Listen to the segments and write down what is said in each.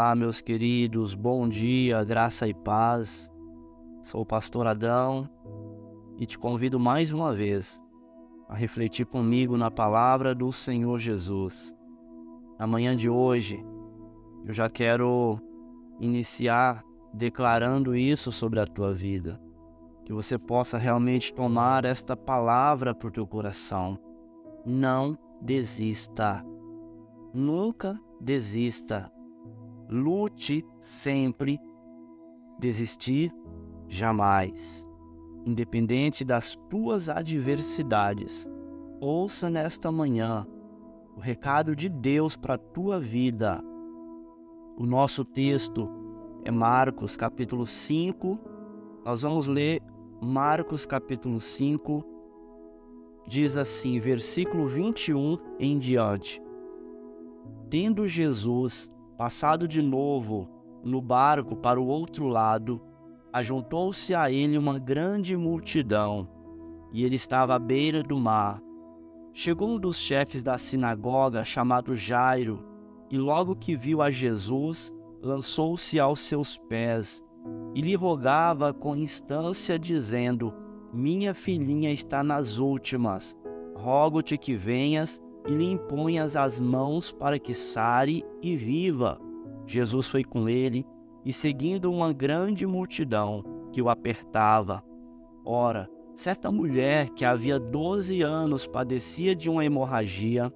Olá, meus queridos, bom dia, graça e paz. Sou o pastor Adão e te convido mais uma vez a refletir comigo na palavra do Senhor Jesus. Na manhã de hoje, eu já quero iniciar declarando isso sobre a tua vida, que você possa realmente tomar esta palavra para o teu coração. Não desista, nunca desista. Lute sempre, desistir jamais. Independente das tuas adversidades, ouça nesta manhã o recado de Deus para a tua vida. O nosso texto é Marcos capítulo 5. Nós vamos ler Marcos capítulo 5, diz assim, versículo 21 em diante. Tendo Jesus passado de novo no barco para o outro lado, ajuntou-se a ele uma grande multidão, e ele estava à beira do mar. Chegou um dos chefes da sinagoga, chamado Jairo, e logo que viu a Jesus, lançou-se aos seus pés, e lhe rogava com instância, dizendo: Minha filhinha está nas últimas, rogo-te que venhas e lhe imponhas as mãos para que sare e viva. Jesus foi com ele, e seguindo uma grande multidão que o apertava. Ora, certa mulher que havia 12 anos padecia de uma hemorragia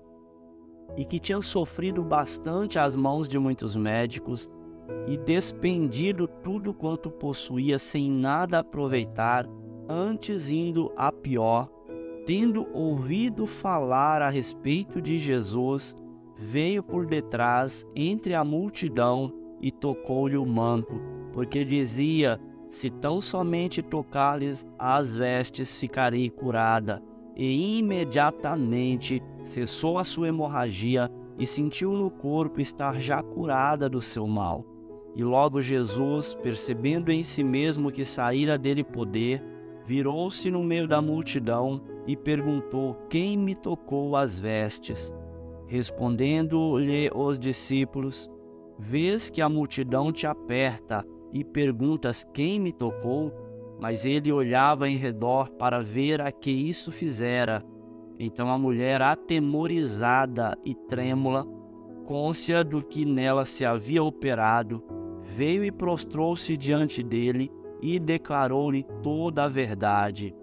e que tinha sofrido bastante às mãos de muitos médicos e despendido tudo quanto possuía sem nada aproveitar, antes indo a pior, tendo ouvido falar a respeito de Jesus, veio por detrás entre a multidão e tocou-lhe o manto, porque dizia: se tão somente tocar-lhes as vestes, ficarei curada. E imediatamente cessou a sua hemorragia e sentiu no corpo estar já curada do seu mal. E logo Jesus, percebendo em si mesmo que saíra dele poder, virou-se no meio da multidão e perguntou: quem me tocou as vestes? Respondendo-lhe os discípulos: vês que a multidão te aperta e perguntas: quem me tocou? Mas ele olhava em redor para ver a que isso fizera. Então a mulher, atemorizada e trêmula, cônscia do que nela se havia operado, veio e prostrou-se diante dele e declarou-lhe toda a verdade.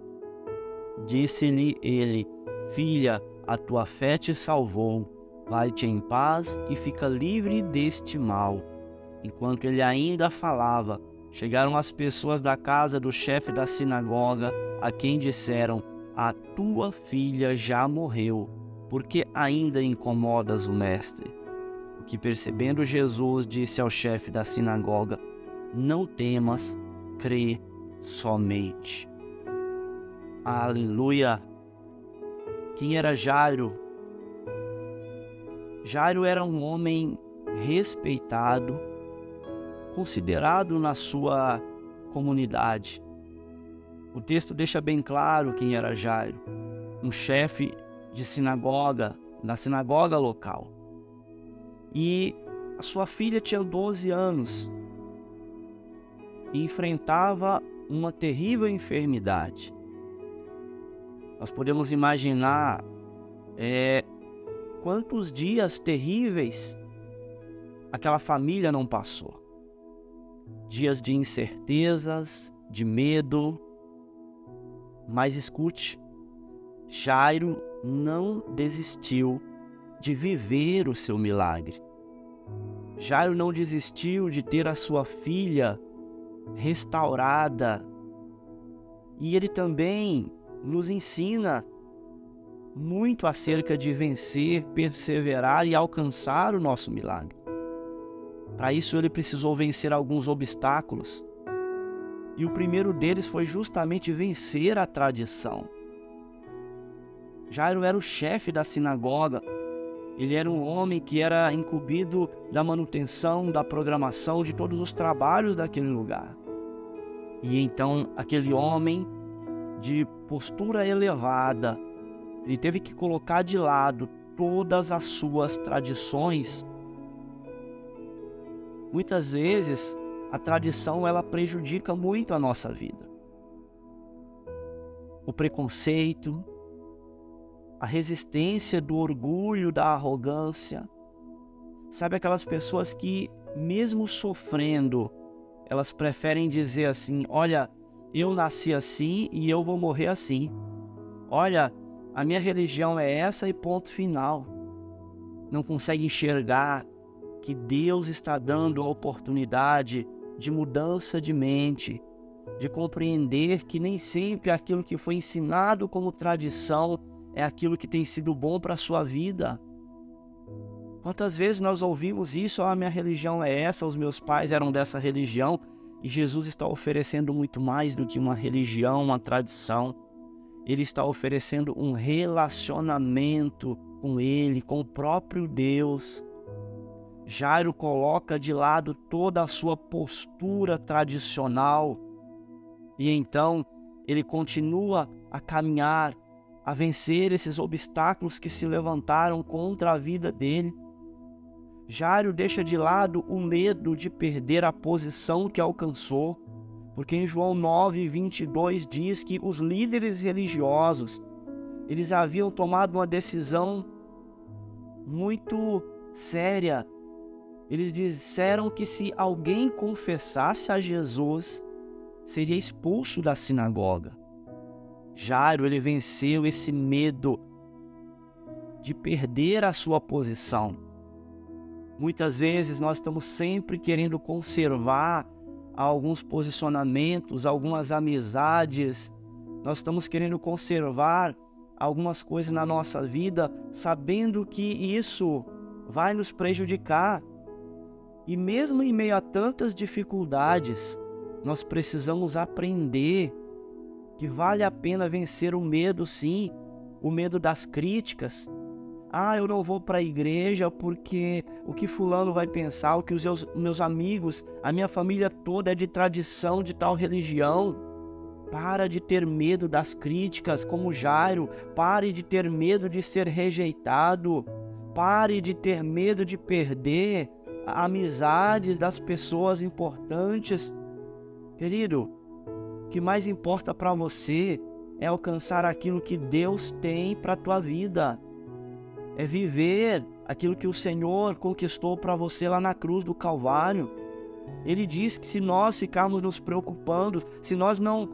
Disse-lhe ele: filha, a tua fé te salvou, vai-te em paz e fica livre deste mal. Enquanto ele ainda falava, chegaram as pessoas da casa do chefe da sinagoga, a quem disseram: a tua filha já morreu, porque ainda incomodas o mestre? O que, percebendo Jesus, disse ao chefe da sinagoga: não temas, crê somente. Aleluia! Quem era Jairo? Jairo era um homem respeitado, considerado na sua comunidade. O texto deixa bem claro quem era Jairo, um chefe de sinagoga, na sinagoga local. E a sua filha tinha 12 anos e enfrentava uma terrível enfermidade. Nós podemos imaginar quantos dias terríveis aquela família não passou. Dias de incertezas, de medo. Mas escute, Jairo não desistiu de viver o seu milagre. Jairo não desistiu de ter a sua filha restaurada. E ele também nos ensina muito acerca de vencer, perseverar e alcançar o nosso milagre. Para isso ele precisou vencer alguns obstáculos. E o primeiro deles foi justamente vencer a tradição. Jairo era o chefe da sinagoga. Ele era um homem que era incumbido da manutenção, da programação de todos os trabalhos daquele lugar. E então aquele homem de postura elevada, ele teve que colocar de lado todas as suas tradições Muitas vezes, a tradição ela prejudica muito a nossa vida. O preconceito, a resistência do orgulho, da arrogância. Sabe aquelas pessoas que, mesmo sofrendo, elas preferem dizer assim: olha, eu nasci assim e eu vou morrer assim. Olha, a minha religião é essa e ponto final. Não consegue enxergar que Deus está dando a oportunidade de mudança de mente, de compreender que nem sempre aquilo que foi ensinado como tradição é aquilo que tem sido bom para a sua vida. Quantas vezes nós ouvimos isso: a minha religião é essa, os meus pais eram dessa religião, e Jesus está oferecendo muito mais do que uma religião, uma tradição. Ele está oferecendo um relacionamento com Ele, com o próprio Deus. Jairo coloca de lado toda a sua postura tradicional e então ele continua a caminhar, a vencer esses obstáculos que se levantaram contra a vida dele. Jairo deixa de lado o medo de perder a posição que alcançou, porque em João 9:22 diz que os líderes religiosos, eles haviam tomado uma decisão muito séria. Eles disseram que se alguém confessasse a Jesus, seria expulso da sinagoga. Jairo, ele venceu esse medo de perder a sua posição. Muitas vezes nós estamos sempre querendo conservar alguns posicionamentos, algumas amizades. Nós estamos querendo conservar algumas coisas na nossa vida, sabendo que isso vai nos prejudicar. E mesmo em meio a tantas dificuldades, nós precisamos aprender que vale a pena vencer o medo, sim, o medo das críticas. Eu não vou para a igreja porque o que fulano vai pensar, o que os meus amigos, a minha família toda é de tradição de tal religião. Para de ter medo das críticas, como Jairo. Pare de ter medo de ser rejeitado. Pare de ter medo de perder a amizade das pessoas importantes. Querido, o que mais importa para você é alcançar aquilo que Deus tem para a tua vida. É viver aquilo que o Senhor conquistou para você lá na cruz do Calvário. Ele diz que se nós ficarmos nos preocupando, se nós não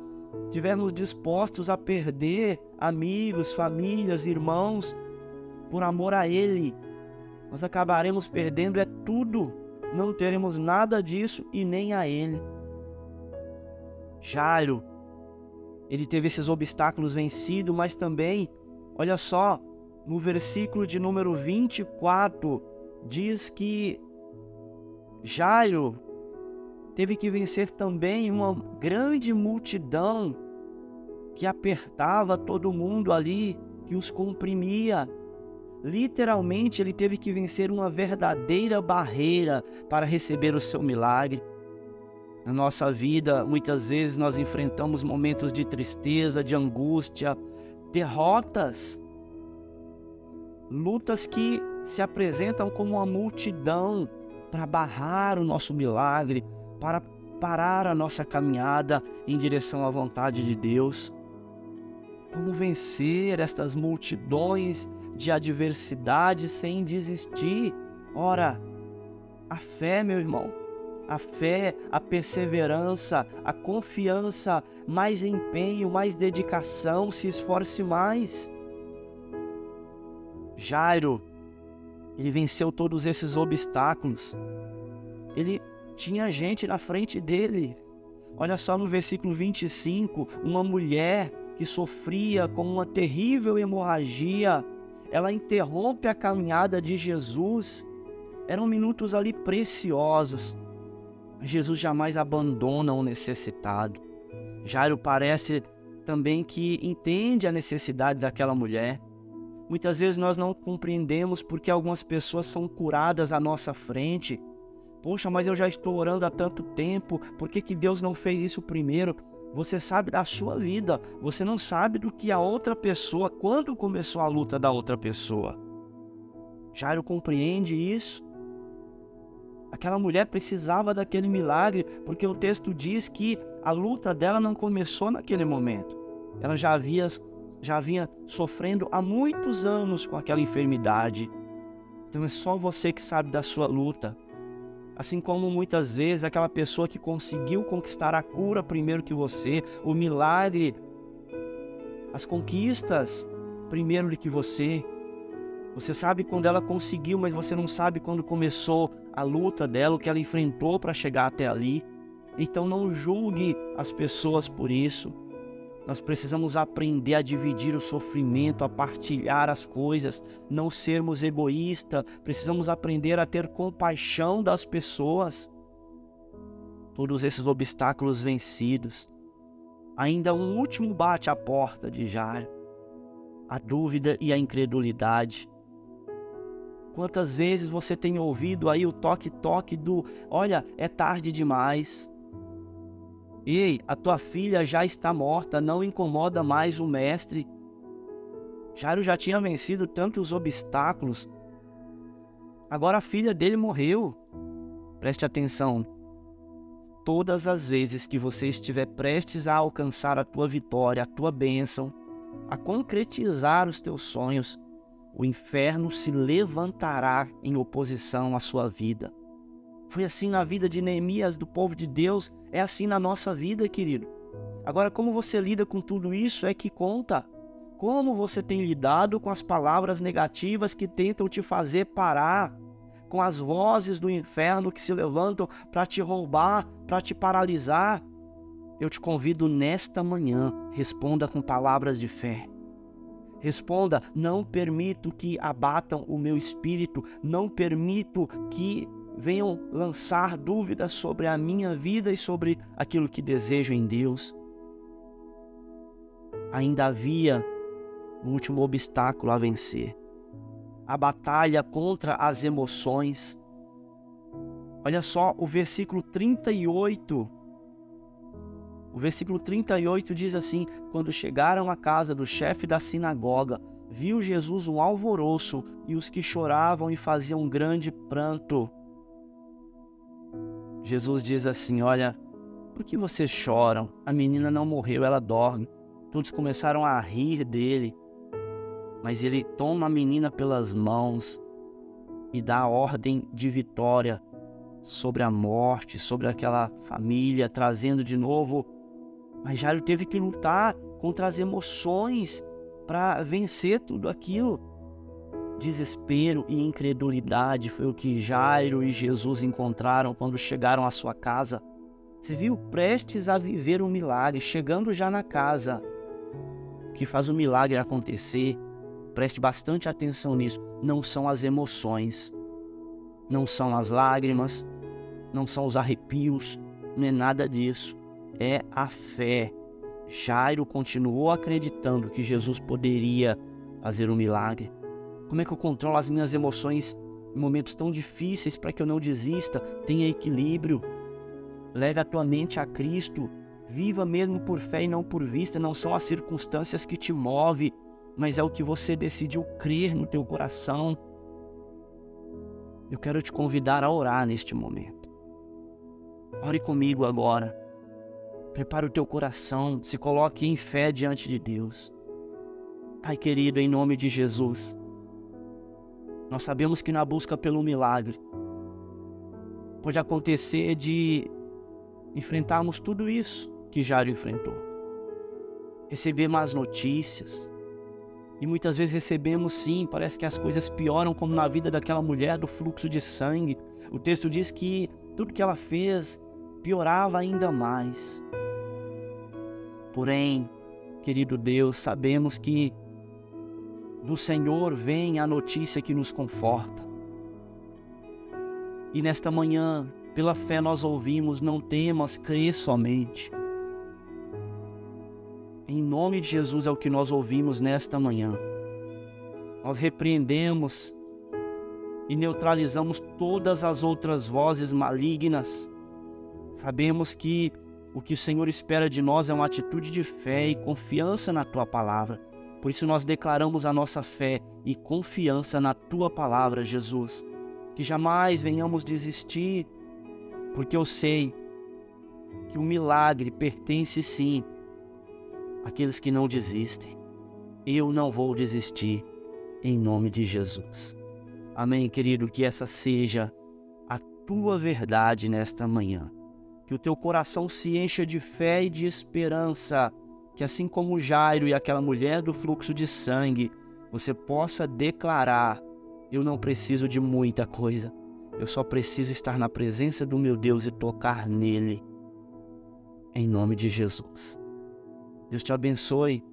estivermos dispostos a perder amigos, famílias, irmãos, por amor a Ele, nós acabaremos perdendo tudo. Não teremos nada disso e nem a Ele. Jairo, ele teve esses obstáculos vencidos, mas também, olha só, no versículo de número 24, diz que Jairo teve que vencer também uma grande multidão que apertava todo mundo ali, que os comprimia. Literalmente, ele teve que vencer uma verdadeira barreira para receber o seu milagre. Na nossa vida, muitas vezes nós enfrentamos momentos de tristeza, de angústia, derrotas, lutas que se apresentam como uma multidão para barrar o nosso milagre, para parar a nossa caminhada em direção à vontade de Deus. Como vencer estas multidões de adversidade sem desistir? Ora, a fé, meu irmão, a fé, a perseverança, a confiança, mais empenho, mais dedicação, se esforce mais. Jairo, ele venceu todos esses obstáculos. Ele tinha gente na frente dele. Olha só no versículo 25, uma mulher que sofria com uma terrível hemorragia, ela interrompe a caminhada de Jesus. Eram minutos ali preciosos. Jesus jamais abandona o necessitado. Jairo parece também que entende a necessidade daquela mulher. Muitas vezes nós não compreendemos porque algumas pessoas são curadas à nossa frente. Poxa, mas eu já estou orando há tanto tempo, por que Deus não fez isso primeiro? Você sabe da sua vida, você não sabe do que a outra pessoa, quando começou a luta da outra pessoa. Jairo compreende isso. Aquela mulher precisava daquele milagre, porque o texto diz que a luta dela não começou naquele momento. Ela já vinha sofrendo há muitos anos com aquela enfermidade. Então é só você que sabe da sua luta. Assim como muitas vezes aquela pessoa que conseguiu conquistar a cura primeiro que você, o milagre, as conquistas primeiro do que você. Você sabe quando ela conseguiu, mas você não sabe quando começou a luta dela, o que ela enfrentou para chegar até ali. Então não julgue as pessoas por isso. Nós precisamos aprender a dividir o sofrimento, a partilhar as coisas, não sermos egoístas. Precisamos aprender a ter compaixão das pessoas. Todos esses obstáculos vencidos. Ainda um último bate à porta de Jairo. A dúvida e a incredulidade. Quantas vezes você tem ouvido aí o toque-toque do: olha, é tarde demais. Ei, a tua filha já está morta, não incomoda mais o mestre. Jairo já tinha vencido tantos obstáculos. Agora a filha dele morreu. Preste atenção. Todas as vezes que você estiver prestes a alcançar a tua vitória, a tua bênção, a concretizar os teus sonhos, o inferno se levantará em oposição à sua vida. Foi assim na vida de Neemias, do povo de Deus, é assim na nossa vida, querido. Agora, como você lida com tudo isso é que conta. Como você tem lidado com as palavras negativas que tentam te fazer parar, com as vozes do inferno que se levantam para te roubar, para te paralisar. Eu te convido nesta manhã, responda com palavras de fé. Responda: não permito que abatam o meu espírito, não permito que venham lançar dúvidas sobre a minha vida e sobre aquilo que desejo em Deus. Ainda havia um último obstáculo a vencer: a batalha contra as emoções. Olha só o versículo 38. O versículo 38 diz assim: quando chegaram à casa do chefe da sinagoga, viu Jesus um alvoroço e os que choravam e faziam um grande pranto. Jesus diz assim: olha, por que vocês choram? A menina não morreu, ela dorme. Todos começaram a rir dele, mas ele toma a menina pelas mãos e dá a ordem de vitória sobre a morte, sobre aquela família, trazendo de novo. Mas Jairo teve que lutar contra as emoções para vencer tudo aquilo. Desespero e incredulidade foi o que Jairo e Jesus encontraram quando chegaram à sua casa. Você viu? Prestes a viver um milagre, chegando já na casa. O que faz o milagre acontecer, preste bastante atenção nisso, não são as emoções, não são as lágrimas, não são os arrepios, não é nada disso. É a fé. Jairo continuou acreditando que Jesus poderia fazer um milagre. Como é que eu controlo as minhas emoções em momentos tão difíceis para que eu não desista? Tenha equilíbrio. Leve a tua mente a Cristo. Viva mesmo por fé e não por vista. Não são as circunstâncias que te movem, mas é o que você decidiu crer no teu coração. Eu quero te convidar a orar neste momento. Ore comigo agora. Prepara o teu coração, se coloque em fé diante de Deus. Pai querido, em nome de Jesus, nós sabemos que na busca pelo milagre, pode acontecer de enfrentarmos tudo isso que Jairo enfrentou. Receber más notícias, e muitas vezes recebemos sim, parece que as coisas pioram, como na vida daquela mulher do fluxo de sangue. O texto diz que tudo que ela fez piorava ainda mais. Porém, querido Deus, sabemos que do Senhor vem a notícia que nos conforta. E nesta manhã, pela fé nós ouvimos: não temas, crê somente. Em nome de Jesus é o que nós ouvimos nesta manhã. Nós repreendemos e neutralizamos todas as outras vozes malignas. Sabemos que o que o Senhor espera de nós é uma atitude de fé e confiança na Tua Palavra. Por isso nós declaramos a nossa fé e confiança na Tua Palavra, Jesus. que jamais venhamos desistir, porque eu sei que o milagre pertence sim àqueles que não desistem. Eu não vou desistir, em nome de Jesus. Amém, querido, que essa seja a tua verdade nesta manhã. Que o teu coração se encha de fé e de esperança, que assim como Jairo e aquela mulher do fluxo de sangue, você possa declarar: eu não preciso de muita coisa, eu só preciso estar na presença do meu Deus e tocar nele, em nome de Jesus. Deus te abençoe,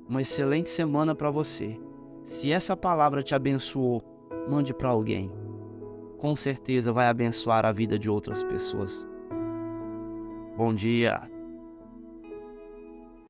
uma excelente semana para você. Se essa palavra te abençoou, mande para alguém. Com certeza vai abençoar a vida de outras pessoas. Bom dia.